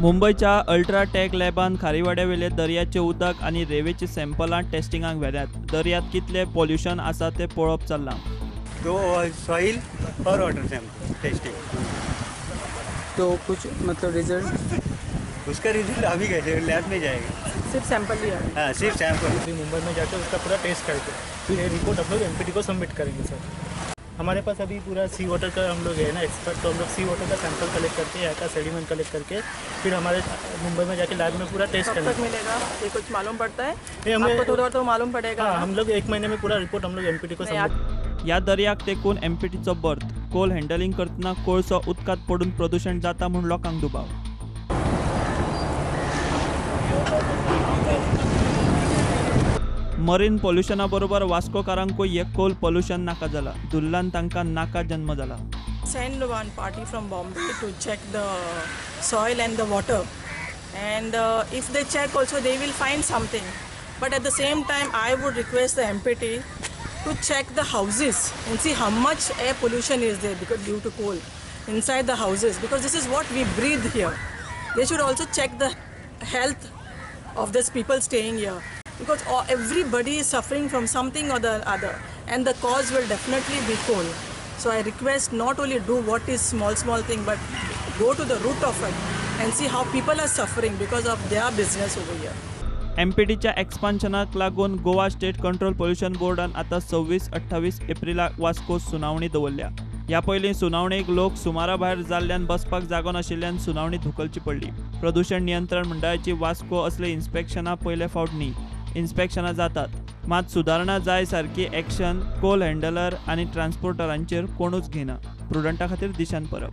मुंबईच्या अल्ट्राटेक लॅबान खारीवाड्यावेले दर्याचे उदक आणि रेवेची सॅम्पलां टेस्टिंगाक व्हेल्यात। दर्यात कितले पॉल्यूशन आसा ते पळोवप चल्लां। तो सॉइल और वाटर सैंपल टेस्टिंग, तो कुछ मतलब रिजल्ट उसका रिजल्ट अभी कैसे लैब में जाएगा। सिर्फ सैंपल लिया है। हाँ, सिर्फ सैंपल। फिर मुंबई में जाकर उसका पूरा टेस्ट करके फिर ये रिपोर्ट हम लोग एमपीटी को सबमिट करेंगे सर। हमारे पास अभी पूरा सी वाटर का हम लोग है ना एक्सपर्ट, तो हम लोग सी वाटर का सैंपल कलेक्ट करके यहाँ का सेडिमेंट कलेक्ट करके फिर हमारे मुंबई में जाके लैब में पूरा टेस्ट कब करेंगे। तक मिलेगा ये कुछ मालूम पड़ता है? ये हमें आपको थोड़ा तो मालूम पड़ेगा। हाँ, हम लोग 1 महीने में पूरा रिपोर्ट हम लोग एमपीटी को नहीं, सबमिट। या दर्याक तेकून एमपीटीचो बर्थ कोल हँडलिंग करतना कोळसो उदकात पडून प्रदूषण जाता म्हूण लोकांक दुबाव। मरीन पोल्युशना बरोबर वास्कोकारांकूय एक कोल पोल्युशन नाका जाला। दुल्लान तांकां नाका जन्म जाला। Send one party from Bombay to check the soil and the water, and if they check also they will find something, but at the same time I would request the MPT to check the houses and see how much air pollution is there because due to coal inside the houses, because this is what we breathe here. They should also check the health of these people staying here, because everybody is suffering from something or the other, and the cause will definitely be coal. So I request not only do what is small thing, but go to the root of it and see how people are suffering because of their business over here. एमपीटीच्या एक्सपान्शनाक लागून Goa state control pollution बोर्डान आता 26-28 एप्रिलाक वास्को सुनावणी दवरल्या। ह्या पयलीं सुनावणेक लोक सुमारा भायर जाल्ल्यान बसपाक जागो नाशिल्ल्यान सुनावणी धुकलची पडली। प्रदूषण नियंत्रण मंडळाची वास्को असले इन्स्पेक्शनां पयले फावट न्ही, इन्स्पेक्शनां जातात, मात सुदारणा जाय सारकी एक्शन कोल हँडलर आनी ट्रान्सपोर्टरांचेर कोणूच घेना। प्रुडंटा खातीर दिशान परब।